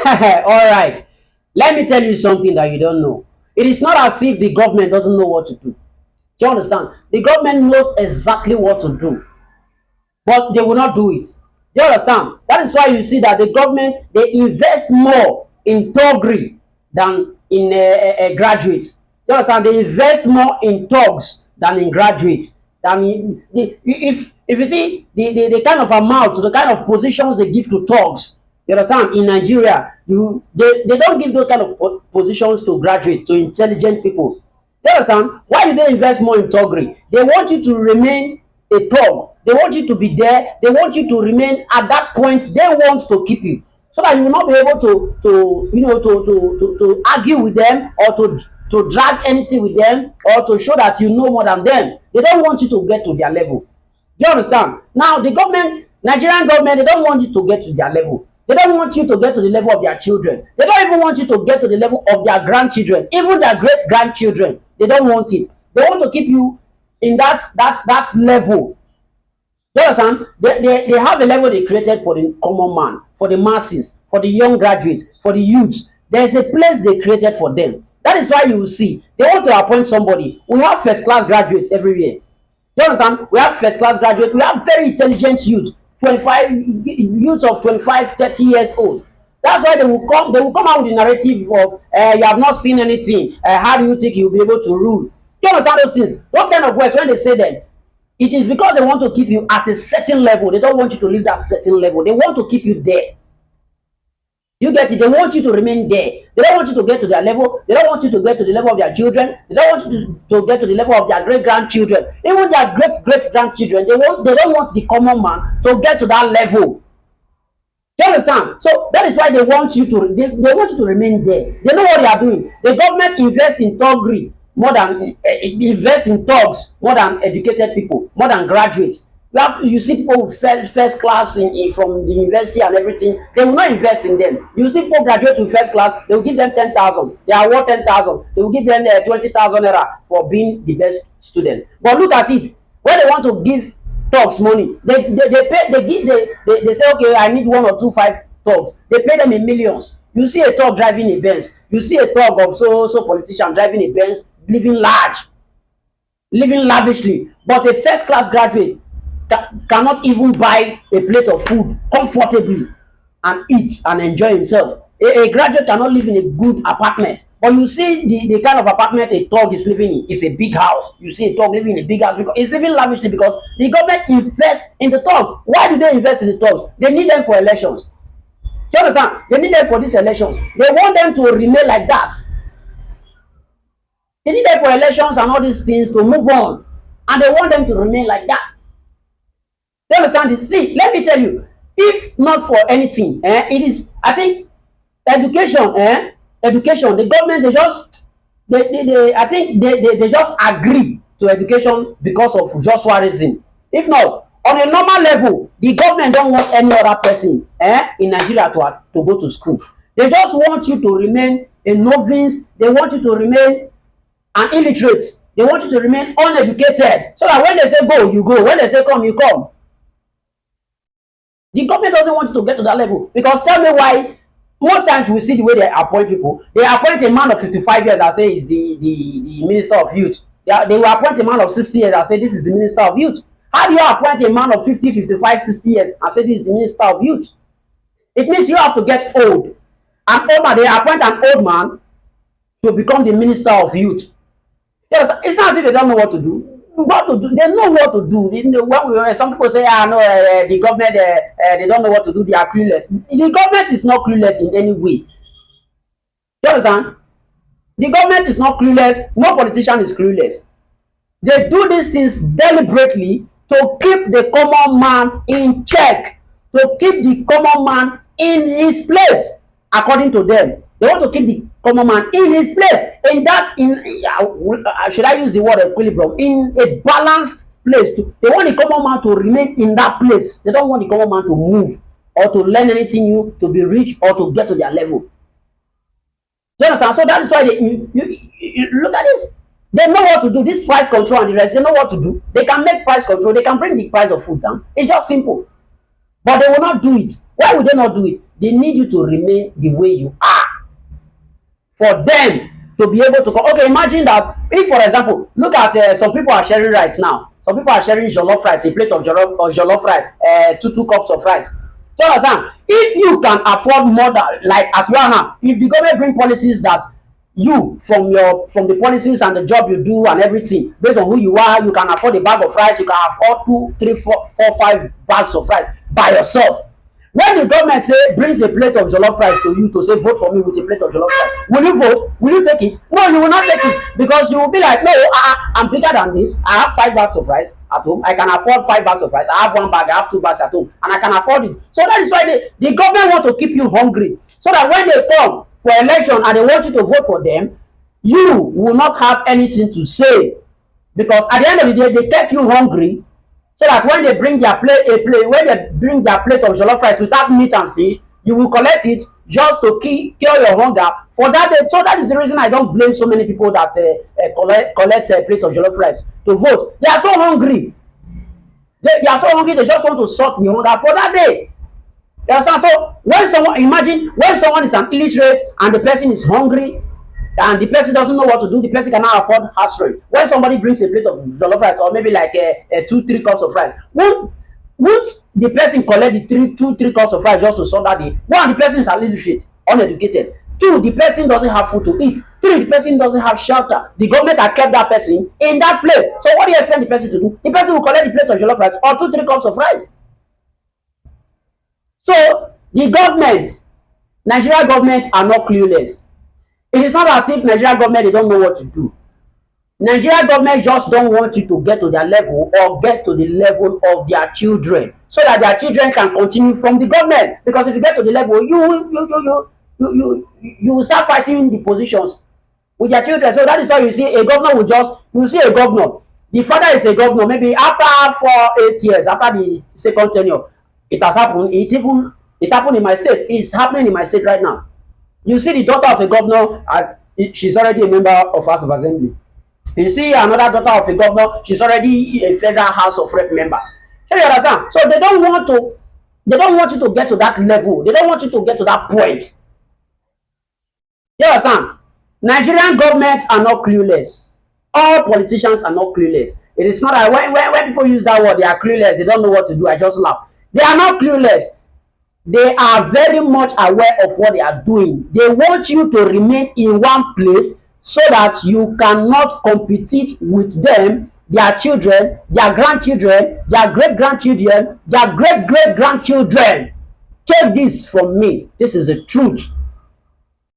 All right. Let me tell you something that you don't know. It is not as if the government doesn't know what to do. Do you understand? The government knows exactly what to do, but they will not do it. Do you understand? That is why you see that the government they invest more in Togri than in graduates. Do you understand? They invest more in thugs than in graduates. I mean, if you see the kind of amount, the kind of positions they give to thugs, you understand? In Nigeria, they don't give those kind of positions to graduates, to intelligent people. You understand? Why do they invest more in thuggery? They want you to remain a thug. They want you to be there. They want you to remain at that point. They want to keep you so that you will not be able to you know to argue with them or to drag anything with them or to show that you know more than them. They don't want you to get to their level. Do you understand? Now, the government, Nigerian government, they don't want you to get to their level. They don't want you to get to the level of their children. They don't even want you to get to the level of their grandchildren, even their great grandchildren. They don't want it. They want to keep you in that level. Do you understand? They have a level they created for the common man, for the masses, for the young graduates, for the youths. There's a place they created for them. That is why you will see they want to appoint somebody. We have first class graduates everywhere. Do you understand? We have first class graduates. We have very intelligent youth, 25 youths of 25, 30 years old. That's why they will come out with the narrative of you have not seen anything. How do you think you'll be able to rule? Do you understand those things? Those kind of words, when they say them, it is because they want to keep you at a certain level. They don't want you to leave that certain level. They want to keep you there. You get it? They want you to remain there. They don't want you to get to their level. They don't want you to get to the level of their children. They don't want you to get to the level of their great grandchildren. Even their great grandchildren, they don't want the common man to get to that level. Do you understand? So that is why they want you to they want you to remain there. They know what they are doing. The government invests in thuggery more than invest in thugs more than educated people, more than graduates. You see people with first class from the university and everything. They will not invest in them. You see people graduate with first class. They will give them 10,000. They are worth 10,000. They will give them 20,000 naira for being the best student. But look at it. When they want to give thugs money, they say, okay, I need one or two five thugs. They pay them in millions. You see a thug driving a Benz. You see a thug of so politician driving a Benz, living large, living lavishly. But a first class graduate cannot even buy a plate of food comfortably and eat and enjoy himself. A graduate cannot live in a good apartment. But you see the kind of apartment a thug is living in is a big house. You see a thug living in a big house because he's living lavishly because the government invests in the thugs. Why do they invest in the thugs? They need them for elections. Do you understand? They need them for these elections. They want them to remain like that. They need them for elections and all these things to move on. And they want them to remain like that. Do you understand it? See, let me tell you, if not for anything, it is, I think, education, education, the government, I think they just agree to education because of just one reason. If not, on a normal level, the government don't want any other person in Nigeria to go to school. They just want you to remain a novice. They want you to remain an illiterate. They want you to remain uneducated. So that when they say go, you go. When they say come, you come. The government doesn't want you to get to that level. Because tell me why, most times we see the way they appoint people. They appoint a man of 55 years that say is the minister of youth. They will appoint a man of 60 years that say this is the minister of youth. How do you appoint a man of 50, 55, 60 years and say this is the minister of youth? It means you have to get old. An old man, they appoint an old man to become the minister of youth. Yes, it's not as if they don't know what to do. What to do? They know what to do. Some people say, no, the government, they don't know what to do. They are clueless. The government is not clueless in any way. Do you understand? The government is not clueless. No politician is clueless. They do these things deliberately to keep the common man in check, to keep the common man in his place, according to them. They want to keep the common man in his place, should I use the word equilibrium, in a balanced place. They want the common man to remain in that place. They don't want the common man to move or to learn anything new, to be rich or to get to their level. Do you understand? So that is why you look at this. They know what to do. This price control and the rest, they know what to do. They can make price control. They can bring the price of food down. It's just simple. But they will not do it. Why would they not do it? They need you to remain the way you are for them to be able to come. Okay, imagine that if, for example, look at some people are sharing rice now. Some people are sharing jollof rice, a plate of jollof rice, two cups of rice. Do you understand? If you can afford more than, like as you are now, if the government bring policies that you from the policies and the job you do and everything based on who you are, you can afford a bag of rice, you can afford two, three, four, 5 bags of rice by yourself. When the government say brings a plate of jollof rice to you to say vote for me with a plate of jollof rice, will you vote? Will you take it? No, you will not take it because you will be like, no, I'm bigger than this. I have 5 bags of rice at home. I can afford 5 bags of rice. I have 1 bag. I have 2 bags at home, and I can afford it. So that is why the government want to keep you hungry, so that when they come for election and they want you to vote for them, you will not have anything to say, because at the end of the day they kept you hungry, so that when they bring their plate when they bring their plate of jollof rice without meat and fish, you will collect it just to cure your hunger for that day. So that is the reason I don't blame so many people that collect a plate of jollof rice to vote. They are so hungry. They are so hungry, they just want to sort the hunger for that day. You understand? So when someone, imagine when someone is an illiterate and the person is hungry and the person doesn't know what to do, the person cannot afford house rent. When somebody brings a plate of jollof rice or maybe like 2, 3 cups of rice, won't the person collect the 3 cups of rice just to solve that day? One, the person is illiterate, uneducated. Two, the person doesn't have food to eat. Three, the person doesn't have shelter. The government has kept that person in that place. So what do you expect the person to do? The person will collect the plate of jollof rice or 2, 3 cups of rice. So the government, Nigeria government are not clueless. It is not as if Nigeria government they don't know what to do. Nigeria government just don't want you to get to their level or get to the level of their children, so that their children can continue from the government. Because if you get to the level, you will start fighting the positions with their children. So that is why you see a governor will just, you see a governor, the father is a governor, maybe after 4, 8 years after the second tenure, it has happened. It happened in my state. It's happening in my state right now. You see the daughter of a governor, as she's already a member of House of Assembly. You see another daughter of a governor, she's already a federal House of Rep member. So you understand? So they don't want you to get to that level. They don't want you to get to that point. You understand? Nigerian government are not clueless. All politicians are not clueless. It is not that when people use that word, they are clueless. They don't know what to do. I just laugh. They are not clueless. They are very much aware of what they are doing. They want you to remain in one place so that you cannot compete with them, their children, their grandchildren, their great-grandchildren, their great-great-grandchildren. Take this from me. This is the truth.